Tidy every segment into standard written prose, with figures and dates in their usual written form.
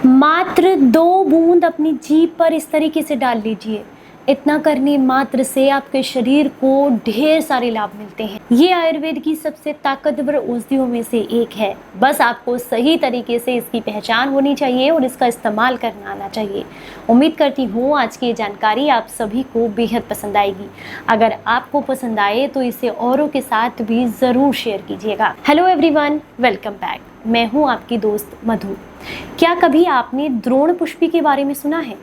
मात्र 2 बूंद अपनी जीभ पर इस तरीके से डाल लीजिए। इतना करने मात्र से आपके शरीर को ढेर सारे लाभ मिलते हैं। ये आयुर्वेद की सबसे ताकतवर औषधियों में से एक है। बस आपको सही तरीके से इसकी पहचान होनी चाहिए और इसका इस्तेमाल करना आना चाहिए। उम्मीद करती हूँ आज की ये जानकारी आप सभी को बेहद पसंद आएगी। अगर आपको पसंद आए तो इसे औरों के साथ भी ज़रूर शेयर कीजिएगा। Hello everyone, welcome back. मैं हूँ आपकी दोस्त मधु। क्या कभी आपने द्रोण पुष्पी के बारे में सुना है?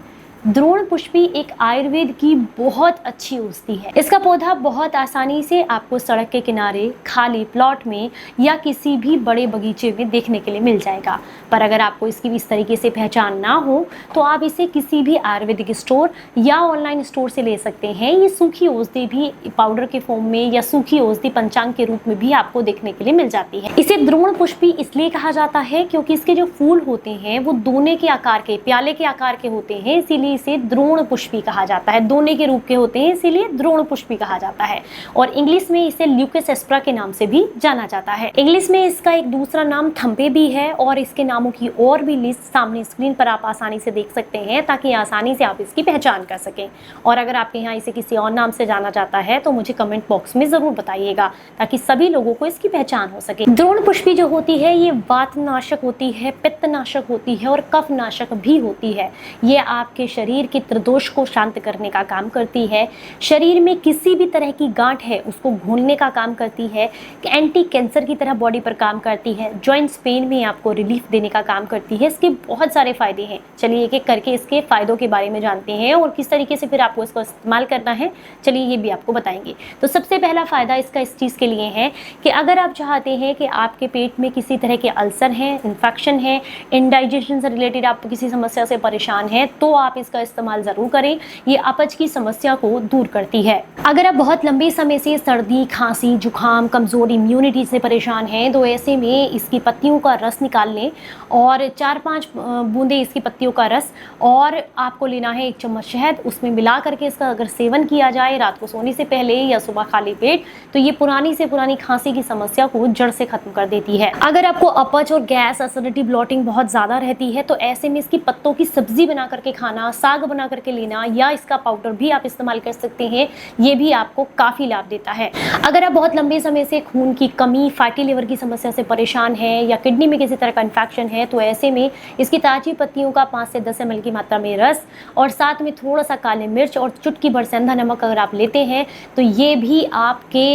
द्रोण पुष्पी एक आयुर्वेद की बहुत अच्छी औषधि है। इसका पौधा बहुत आसानी से आपको सड़क के किनारे, खाली प्लॉट में या किसी भी बड़े बगीचे में देखने के लिए मिल जाएगा। पर अगर आपको इसकी इस तरीके से पहचान ना हो तो आप इसे किसी भी आयुर्वेदिक स्टोर या ऑनलाइन स्टोर से ले सकते हैं। ये सूखी औषधि भी पाउडर के फॉर्म में या सूखी औषधि पंचांग के रूप में भी आपको देखने के लिए मिल जाती है। इसे द्रोण पुष्पी इसलिए कहा जाता है क्योंकि इसके जो फूल होते हैं वो दोने के आकार के, प्याले के आकार के होते हैं, इसीलिए इसे द्रोण पुष्पी कहा जाता है। दोने के रूप के होते हैं इसीलिए द्रोण पुष्पी कहा जाता है। और इंग्लिश में इसे ल्यूकस एस्प्रा के नाम से भी जाना जाता है। इंग्लिश में इसका एक दूसरा नाम थम्पे भी है और इसके नामों की और भी लिस्ट सामने स्क्रीन पर आप आसानी से देख सकते हैं ताकि आसानी से आप इसकी पहचान कर सकें। और अगर आपके यहाँ इसे किसी और नाम से जाना जाता है तो मुझे कमेंट बॉक्स में जरूर बताइएगा ताकि सभी लोगों को इसकी पहचान हो सके। द्रोण पुष्पी जो होती है ये वातनाशक होती है, पित्तनाशक होती है और कफनाशक भी होती है। ये आपके शरीर के त्रिदोष को शांत करने का काम करती है। शरीर में किसी भी तरह की गांठ है उसको घोलने का काम करती है। एंटी कैंसर की तरह बॉडी पर काम करती है। जॉइंट्स पेन में आपको रिलीफ देने का काम करती है। इसके बहुत सारे फायदे हैं। चलिए एक एक करके इसके फायदों के बारे में जानते हैं और किस तरीके से फिर आपको इसको इस्तेमाल करना है, चलिए ये भी आपको बताएंगे। तो सबसे पहला फायदा इसका इस चीज़ के लिए है कि अगर आप चाहते हैं कि आपके पेट में किसी तरह के अल्सर हैं, इन्फेक्शन है, इंडाइजेशन से रिलेटेड आप किसी समस्या से परेशान हैं तो आप इसका इस्तेमाल ज़रूर करें। ये अपच की समस्या को दूर करती है। अगर आप बहुत लंबे समय से सर्दी, खांसी, जुकाम, कमज़ोर इम्यूनिटी से परेशान हैं तो ऐसे में इसकी पत्तियों का रस निकाल लें और 4-5 बूंदे इसकी पत्तियों का रस और आपको लेना है 1 चम्मच शहद, उसमें मिला करके इसका अगर सेवन किया जाए रात को सोने से पहले या सुबह खाली पेट तो ये पुरानी से पुरानी खांसी की समस्या को जड़ से खत्म कर देती है। अगर आपको अपच और गैस, एसिडिटी, ब्लॉटिंग बहुत ज़्यादा रहती है तो ऐसे में इसकी पत्तों की सब्जी बना करके खाना, साग बना करके लेना या इसका पाउडर भी आप इस्तेमाल कर सकते हैं। ये भी आपको काफ़ी लाभ देता है। अगर आप बहुत लंबे समय से खून की कमी, फैटी लिवर की समस्या से परेशान हैं या किडनी में किसी तरह का इन्फेक्शन है तो ऐसे में इसकी ताज़ी पत्तियों का 5 से 10 ml की मात्रा में रस और साथ में थोड़ा सा काली मिर्च और चुटकी भर सेंधा नमक अगर आप लेते हैं तो ये भी आपके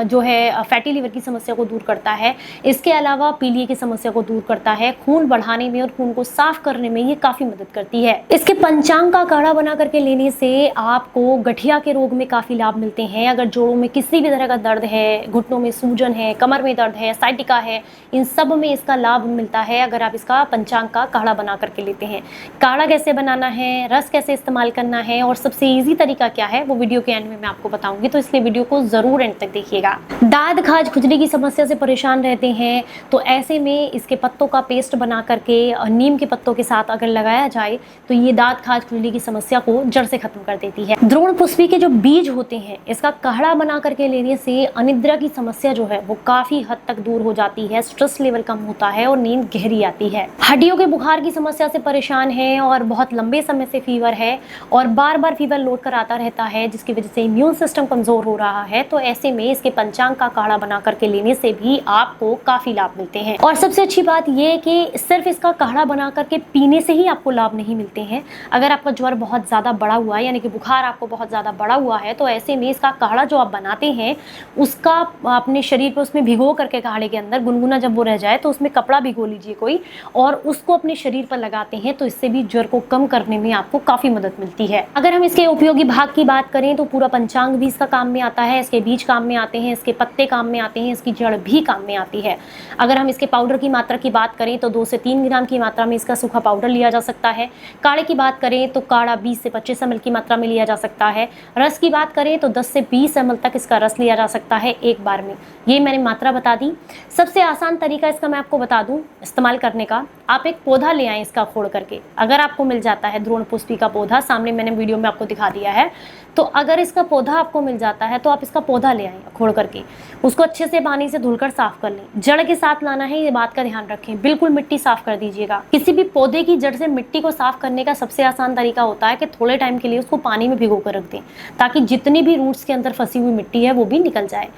जो है फैटी लिवर की समस्या को दूर करता है। इसके अलावा पीलिया की समस्या को दूर करता है। खून बढ़ाने में और खून को साफ करने में ये काफ़ी मदद करती है। इसके पंचांग का काढ़ा बना करके लेने से आपको गठिया के रोग में काफ़ी लाभ मिलते हैं। अगर जोड़ों में किसी भी तरह का दर्द है, घुटनों में सूजन है, कमर में दर्द है, साइटिका है, इन सब में इसका लाभ मिलता है अगर आप इसका पंचांग का काढ़ा बना करके लेते हैं। काढ़ा कैसे बनाना है, रस कैसे इस्तेमाल करना है और सबसे ईजी तरीका क्या है वो वीडियो के एंड में मैं आपको बताऊंगी, तो इसलिए वीडियो को ज़रूर एंड तक देखिएगा। दाद, खाज, खुजली की समस्या से परेशान रहते हैं तो ऐसे में इसके पत्तों का पेस्ट बना करके नीम के पत्तों के साथ अगर लगाया जाए तो ये दाद, खाज, खुजली की समस्या को जड़ से खत्म कर देती है। द्रोण पुष्पी के जो बीज होते हैं इसका काढ़ा बना करके लेने से अनिद्रा की समस्या जो है वो काफ़ी हद तक दूर हो जाती है। स्ट्रेस लेवल कम होता है और नींद गहरी आती है। हड्डियों के बुखार की समस्या से परेशान है और बहुत लंबे समय से फीवर है और बार बार फीवर लौट कर आता रहता है जिसकी वजह से इम्यून सिस्टम कमज़ोर हो रहा है तो ऐसे में इसके पंचांग का काढ़ा बना करके लेने से भी आपको काफ़ी लाभ मिलते हैं। और सबसे अच्छी बात यह कि सिर्फ इसका काढ़ा बना करके पीने से ही आपको लाभ नहीं मिलते हैं। अगर आपका ज्वर बहुत ज़्यादा बढ़ा हुआ है यानी कि बुखार आपको बहुत ज़्यादा बढ़ा हुआ है तो ऐसे में इसका काढ़ा जो आप बनाते हैं उसका अपने शरीर पर उसमें भिगो करके काढ़े के अंदर गुनगुना जब वो रह जाए तो उसमें कपड़ा भिगो लीजिए कोई और उसको अपने शरीर पर लगाते हैं तो इससे भी ज्वर को कम करने में आपको काफ़ी मदद मिलती है। अगर हम इसके उपयोगी भाग की बात करें तो पूरा पंचांग भी इसका काम में आता है, इसके बीज काम में आते हैं, इसके पत्ते काम में आते हैं, इसकी जड़ भी काम में आती है। अगर हम इसके पाउडर की मात्रा की बात करें तो 2 से 3 ग्राम की मात्रा में इसका सूखा पाउडर लिया जा सकता है। काढ़े की बात करें करें तो काढ़ा 20 से 25 ml की मात्रा में लिया जा सकता है। रस की बात करें तो 10 से 20 ml तक इसका रस लिया जा सकता है एक बार में। ये मैंने मात्रा बता दी। सबसे आसान तरीका इसका मैं आपको बता दूं इस्तेमाल करने का। आप एक पौधा ले आएँ इसका खोड़ करके, अगर आपको मिल जाता है द्रोण पुष्पी का पौधा, सामने मैंने वीडियो में आपको दिखा दिया है, तो अगर इसका पौधा आपको मिल जाता है तो आप इसका पौधा ले आएँ खोड़ करके, उसको अच्छे से पानी से धुलकर साफ कर लें। जड़ के साथ लाना है, ये बात का ध्यान रखें, बिल्कुल मिट्टी साफ कर दीजिएगा। किसी भी पौधे की जड़ से मिट्टी को साफ करने का सबसे आसान तरीका होता है कि थोड़े टाइम के लिए उसको पानी में भिगो कर रख दें, ताकि जितनी भी रूट्स के अंदर फंसी हुई मिट्टी है वो भी निकल जाए।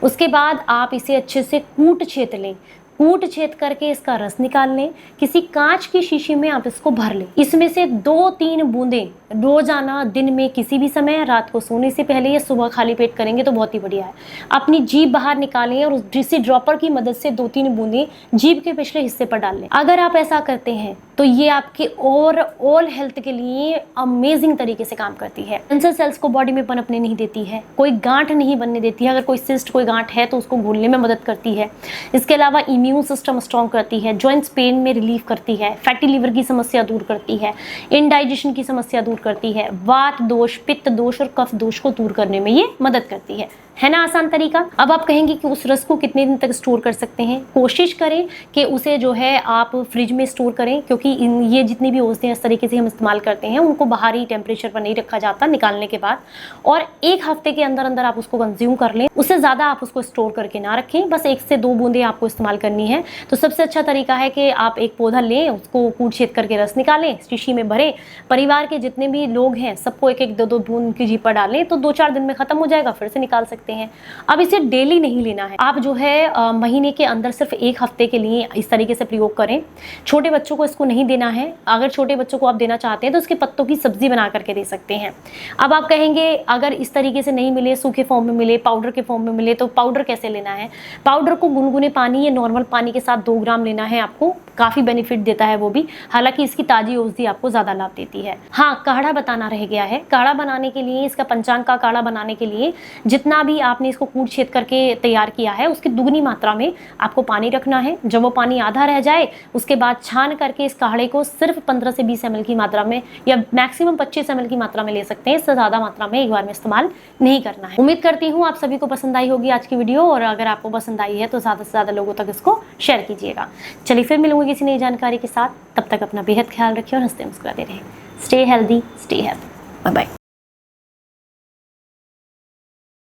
उसके बाद आप इसे अच्छे से कूट छेद लें, कूट छेद करके इसका रस निकाल लें। किसी कांच की शीशी में आप इसको भर लें। इसमें से 2-3 बूंदें रोजाना दिन में किसी भी समय, रात को सोने से पहले या सुबह खाली पेट करेंगे तो बहुत ही बढ़िया है। अपनी जीभ बाहर निकालें और उस ड्रिसी ड्रॉपर की मदद से 2-3 बूंदें जीभ के पिछले हिस्से पर डाल लें। अगर आप ऐसा करते हैं तो ये आपके ओवरऑल हेल्थ के लिए अमेजिंग तरीके से काम करती है। कैंसर सेल्स को बॉडी में पनपने नहीं देती है, कोई गांठ नहीं बनने देती है। अगर कोई सिस्ट, कोई गांठ है तो उसको घोलने में मदद करती है। इसके अलावा इम्यून सिस्टम स्ट्रॉन्ग करती है, जॉइंट्स पेन में रिलीफ करती है, फैटी लीवर की समस्या दूर करती है, इनडाइजेशन की समस्या दूर करती है, वात दोष, पित्त दोष और कफ दोष को दूर करने में ये मदद करती है ना आसान तरीका। अब आप कहेंगे कि उस रस को कितने दिन तक स्टोर कर सकते हैं। कोशिश करें कि उसे जो है आप फ्रिज में स्टोर करें, क्योंकि ये जितनी भी औषधियाँ इस तरीके से हम इस्तेमाल करते हैं उनको बाहरी टेम्परेचर पर नहीं रखा जाता निकालने के बाद, और 1 हफ्ते के अंदर अंदर आप उसको कंज्यूम कर लें। उससे ज़्यादा आप उसको स्टोर करके ना रखें, बस 1 से 2 बूंदें आपको इस्तेमाल करनी है। तो सबसे अच्छा तरीका है कि आप एक पौधा लें, उसको कूट छेद करके रस निकालें, शीशी में भरें, परिवार के जितने भी लोग हैं सबको 1-1, 2-2 बूंद की जीभ पर डालें, तो 2-4 दिन में खत्म हो जाएगा, फिर से निकाल सकते हैं। अब इसे डेली नहीं लेना है, आप जो है महीने के अंदर सिर्फ 1 हफ्ते के लिए इस तरीके से प्रयोग करें। छोटे बच्चों को इसको नहीं देना है। अगर छोटे बच्चों को आप देना चाहते हैं तो उसके पत्तों की सब्जी बना करके दे सकते हैं। अब आप कहेंगे अगर इस तरीके से नहीं मिले, सूखे फॉर्म में मिले, पाउडर के फॉर्म में मिले, तो पाउडर कैसे लेना है। पाउडर को गुनगुने पानी या नॉर्मल पानी के साथ 2 ग्राम लेना है आपको, काफ़ी बेनिफिट देता है वो भी, हालांकि इसकी ताजी औषधि आपको ज़्यादा लाभ देती है। हाँ, काढ़ा बताना रह गया है। काढ़ा बनाने के लिए, इसका पंचांग का काढ़ा बनाने के लिए जितना भी आपने इसको कूट छेद करके तैयार किया है उसकी दुगनी मात्रा में आपको पानी रखना है। जब वो पानी आधा रह जाए उसके बाद छान करके इस काढ़े को सिर्फ 15 से 20 ml की मात्रा में या मैक्सिमम 25 ml की मात्रा में ले सकते हैं। इससे ज़्यादा मात्रा में एक बार में इस्तेमाल नहीं करना है। उम्मीद करती हूँ आप सभी को पसंद आई होगी आज की वीडियो, और अगर आपको पसंद आई है तो ज़्यादा से ज़्यादा लोगों तक इसको शेयर कीजिएगा। चलिए फिर मिलूंगी किसी नई जानकारी के साथ, तब तक अपना बेहद ख्याल रखिए और हंसते मुस्कुराते रहें। Stay healthy, stay happy, bye bye.